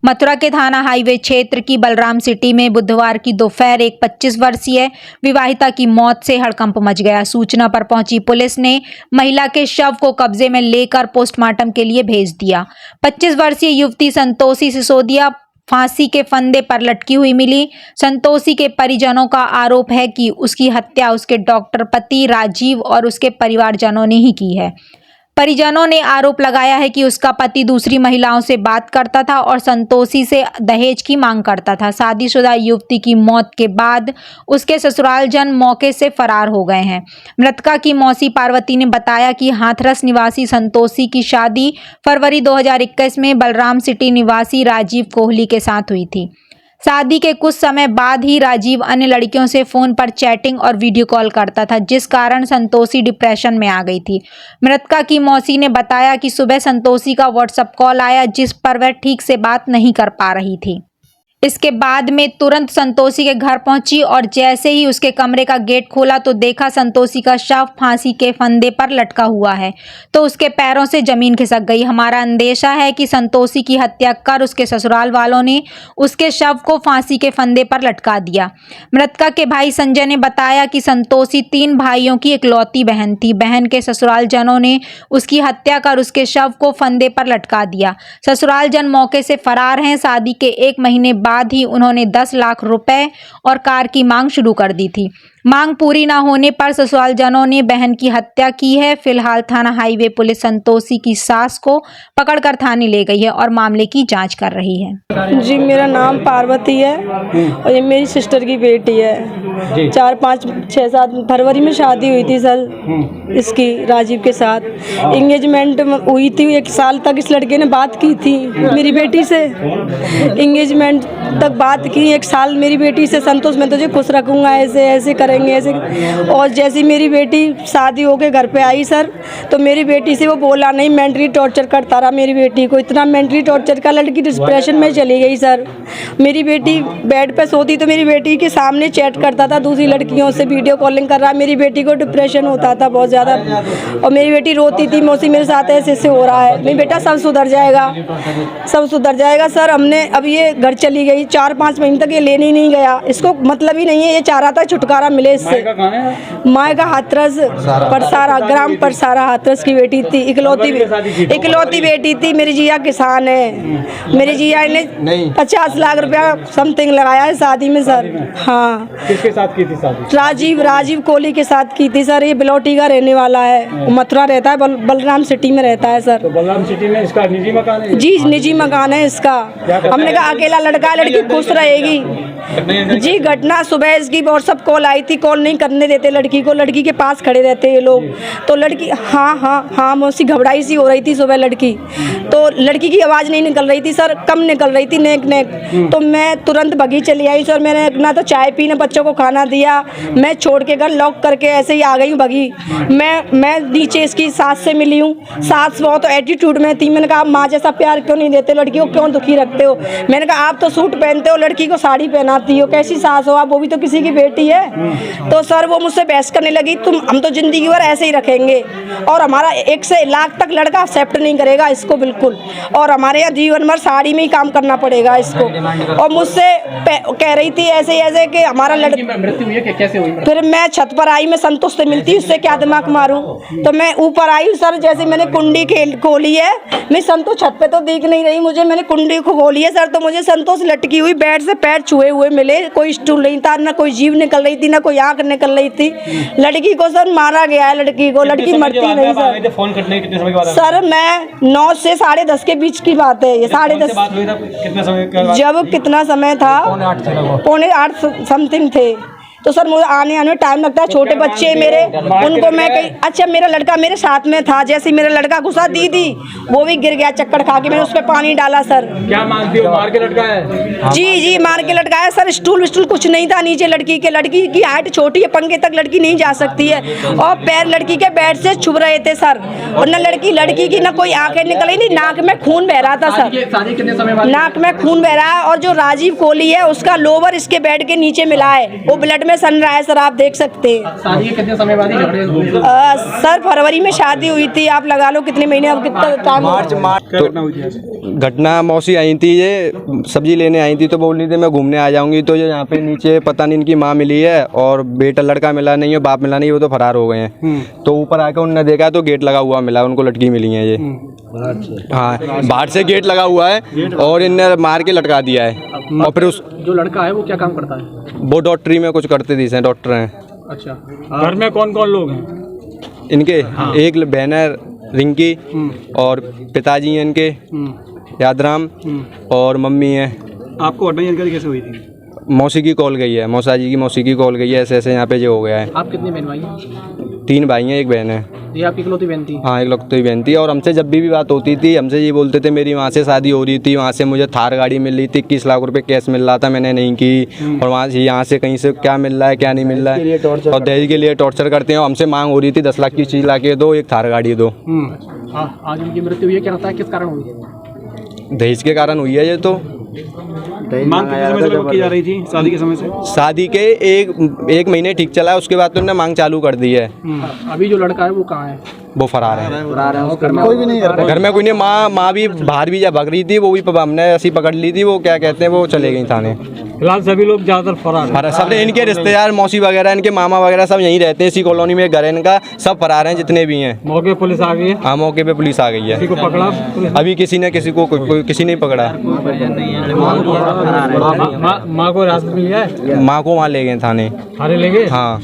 मथुरा के थाना हाईवे क्षेत्र की बलराम सिटी में बुधवार की दोपहर एक 25 वर्षीय विवाहिता की मौत से हड़कंप मच गया। सूचना पर पहुंची पुलिस ने महिला के शव को कब्जे में लेकर पोस्टमार्टम के लिए भेज दिया। 25 वर्षीय युवती संतोषी सिसोदिया फांसी के फंदे पर लटकी हुई मिली। संतोषी के परिजनों का आरोप है कि उसकी हत्या उसके डॉक्टर पति राजीव और उसके परिवारजनों ने ही की है। परिजनों ने आरोप लगाया है कि उसका पति दूसरी महिलाओं से बात करता था और संतोषी से दहेज की मांग करता था। शादीशुदा युवती की मौत के बाद उसके ससुरालजन मौके से फरार हो गए हैं। मृतका की मौसी पार्वती ने बताया कि हाथरस निवासी संतोषी की शादी फरवरी 2021 में बलराम सिटी निवासी राजीव कोहली के साथ हुई थी। शादी के कुछ समय बाद ही राजीव अन्य लड़कियों से फोन पर चैटिंग और वीडियो कॉल करता था, जिस कारण संतोषी डिप्रेशन में आ गई थी। मृतका की मौसी ने बताया कि सुबह संतोषी का व्हाट्सएप कॉल आया, जिस पर वह ठीक से बात नहीं कर पा रही थी। इसके बाद में तुरंत संतोषी के घर पहुंची और जैसे ही उसके कमरे का गेट खोला तो देखा संतोषी का शव फांसी के फंदे पर लटका हुआ है, तो उसके पैरों से जमीन खिसक गई। हमारा अंदेशा है कि संतोषी की हत्या कर उसके ससुराल वालों ने उसके शव को फांसी के फंदे पर लटका दिया। मृतका के भाई संजय ने बताया कि संतोषी 3 भाइयों की इकलौती बहन थी। बहन के ससुरालजनों ने उसकी हत्या कर उसके शव को फंदे पर लटका दिया। ससुरालजन मौके से फरार हैं। शादी के 1 महीने बाद ही उन्होंने 10 लाख रुपए और कार की मांग शुरू कर दी थी। मांग पूरी न होने पर ससुरालजनों ने बहन की हत्या की है। फिलहाल थाना हाईवे पुलिस संतोषी की सास को पकड़कर थाने ले गई है और मामले की जांच कर रही है। जी, मेरा नाम पार्वती है और ये मेरी सिस्टर की बेटी है। 4, 5, 6, 7 फरवरी में शादी हुई थी सर इसकी राजीव के साथ। एंगेजमेंट हुई थी। 1 साल तक इस लड़के ने बात की थी मेरी बेटी से। एंगेजमेंट तक बात की 1 साल मेरी बेटी से, संतोष मैं तुझे खुश रखूँगा, ऐसे ऐसे करेंगे ऐसे। और जैसी मेरी बेटी शादी होके घर पे आई सर, तो मेरी बेटी से वो बोला नहीं, मेंटली टॉर्चर करता रहा मेरी बेटी को। इतना मेंटली टॉर्चर का लड़की डिप्रेशन में चली गई सर। मेरी बेटी बेड पे सोती तो मेरी बेटी के सामने चैट करता था, दूसरी लड़कियों से वीडियो कॉलिंग कर रहा। मेरी बेटी को डिप्रेशन होता था बहुत ज़्यादा और मेरी बेटी रोती थी, मौसी मेरे साथ ऐसे ऐसे हो रहा है। नहीं बेटा, सब सुधर जाएगा, सब सुधर जाएगा। सर हमने अब ये घर चली गई, 4-5 महीने तक ये लेने ही नहीं गया। इसको मतलब ही नहीं है, ये चाह रहा था छुटकारा मिले इससे। माँ का हाथरस परसारा, ग्राम परसारा हाथरस की बेटी थी, इकलौती बेटी थी। मेरी जिया किसान है। मेरी जिया ने 50 लाख रुपया समथिंग लगाया है शादी में सर। हाँ, किसके साथ की थी शादी? राजीव कोहली के साथ की थी सर। ये बिलौटी का रहने वाला है, मथुरा रहता है, बलराम सिटी में रहता है सर। तो बलराम सिटी में इसका निजी मकान है? जी, निजी मकान है इसका। हमने कहा अकेला लड़का, लड़की खुश रहेगी। जी, घटना सुबह इसकी व्हाट्सएप कॉल आई थी। कॉल नहीं करने देते लड़की को, लड़की के पास खड़े रहते ये लोग। तो लड़की हाँ मौसी घबराई सी हो रही थी सुबह लड़की, तो लड़की की आवाज़ नहीं निकल रही थी सर, कम निकल रही थी, नेक नेक। तो मैं तुरंत बगी चली आई सर। मैंने ना तो चाय पी ना बच्चों को खाना दिया। मैं छोड़ के घर लॉक करके ऐसे ही आ गई बगी। मैं नीचे इसकी सास से मिली हूँ। सास बहुत एटीट्यूड में थी। मैंने कहा आप माँ जैसा प्यार क्यों नहीं देते, लड़की को क्यों दुखी रखते हो। मैंने कहा आप तो सूट पहनते हो, लड़की को साड़ी पहनाती हो, कैसी सास हो आप, वो भी तो किसी की बेटी है। तो सर वो मुझसे बहस करने लगी, हम तो जिंदगी भर ऐसे ही रखेंगे और हमारा 1 से लाख तक लड़का एक्सेप्ट नहीं करेगा इसको बिल्कुल, और हमारे यहाँ जीवन भर साड़ी में ही काम करना पड़ेगा इसको। और मुझसे कह रही थी ऐसे ऐसे कि हमारा लड़का। मृत्यु हुई है, कैसे हुई? फिर मैं छत पर आई, मैं संतोष से मिलती, उससे क्या दिमाग मारूं। तो मैं ऊपर आई सर, जैसे मैंने कुंडी खोली है, मैं संतोष छत पे तो दिख नहीं रही मुझे, मैंने कुंडी खोली है सर, तो मुझे संतोष लटकी हुई बेड से पैर छुए हुए मिले। कोई स्टूल नहीं था, ना कोई जीभ निकल रही थी, ना कोई आंख निकल रही थी। लड़की को सर मारा गया है, लड़की को, लड़की मरती नहीं सर। फोन करने कितने समय के बाद? सर मैं 9 से 10:30 के बीच की बात है ये। 10:30 कितने समय? जब कितना समय था, 7:45 समथिंग थे। तो सर मुझे आने में टाइम लगता है, छोटे बच्चे मेरे, उनको मैं कहीं। अच्छा, मेरा लड़का मेरे साथ में था। जैसे ही मेरा लड़का घुसा, दीदी वो भी गिर गया चक्कर खा के। मैंने उस पर पानी डाला सर। क्या मानती हो, मार के लटकाया? जी, मार के लटकाया सर। स्टूल कुछ नहीं था नीचे। लड़की की हाइट छोटी है, पंखे तक लड़की नहीं जा सकती है, और पैर लड़की के बेड से छुप रहे थे सर। और न लड़की की ना कोई आंखें निकली, नहीं, नाक में खून बह रहा था सर। कितने समय बाद? नाक में खून बह रहा है। और जो राजीव कोहली है उसका लोवर इसके बेड के नीचे मिला है, वो ब्लड में सनराइज सर, आप देख सकते हैं। शादी के कितने समय बाद ही झगड़े हुए? सर फरवरी में शादी हुई थी, आप लगा लो कितने महीने, अब कितना टाइम। क्या घटना हुई थी आज? घटना मौसी आई थी, ये सब्जी लेने आई थी तो बोल रही थी मैं घूमने आ जाऊंगी। तो ये यहाँ पे नीचे पता नहीं इनकी माँ मिली है और बेटा लड़का मिला नहीं है, बाप मिला नहीं, वो तो फरार हो गए हैं। तो ऊपर आकर उन्होंने देखा तो गेट लगा हुआ मिला, उनको लटकी मिली है ये। हाँ, बाहर से गेट लगा हुआ है और इनने मार के लटका दिया है। और फिर उस जो लड़का है वो क्या काम करता है? वो डॉक्टरी में कुछ करते थे, डॉक्टर हैं। अच्छा, घर में कौन कौन लोग हैं इनके? एक बहन है रिंकी और पिताजी हैं इनके यादराम और मम्मी है। आपको घटना जानकारी कैसे हुई थी? मौसी की कॉल गई है, मौसा जी की मौसी की कॉल गई है, ऐसे ऐसे यहाँ पे जो हो गया है। आप कितने बहन भाई हैं? 3 भाई हैं, 1 बहन है। ये आपकी इकलौती बहन थी? हाँ, एक लौती बहन थी। और हमसे जब भी बात होती थी हमसे ये बोलते थे मेरी वहाँ से शादी हो रही थी, वहाँ से मुझे थार गाड़ी मिल रही थी, 21 लाख रुपए कैश मिल रहा था, मैंने नहीं की। और वहाँ से यहाँ से कहीं से क्या मिल रहा है क्या नहीं मिल रहा है, और दहेज के लिए टॉर्चर करते हैं। और हमसे मांग हो रही थी 10 लाख की चीज़ ला के दो, एक थार गाड़ी दो। आज उनकी मृत्यु हुई है, क्या लगता है किस कारण हुई है? दहेज के कारण हुई है ये तो। मांग कितने समय से की जा रही थी? शादी के समय से? शादी के एक महीने ठीक चला, उसके बाद तो उन्होंने मांग चालू कर दी है। अभी जो लड़का है वो कहाँ है? वो फरार है। घर में कोई भी नहीं है? घर में कोई नहीं। माँ भी बाहर भी जा भग रही थी, वो भी हमने ऐसी पकड़ ली थी, वो क्या कहते हैं वो चले गई थाने। फिलहाल सभी लोग ज्यादातर फरार हैं। सब इनके रिश्तेदार मौसी वगैरह इनके मामा वगैरह सब यहीं रहते हैं, इसी कॉलोनी में घर है इनका, सब फरार हैं जितने भी हैं। मौके पुलिस आ गई है? हाँ, मौके पे पुलिस आ गई है। किसी को पकड़ा पुलिस? अभी किसी ने किसी को किसी ने पकड़ा। माँ को हिरासत में लिया है? माँ को वहाँ ले गए थाने। थाने ले गए? हाँ।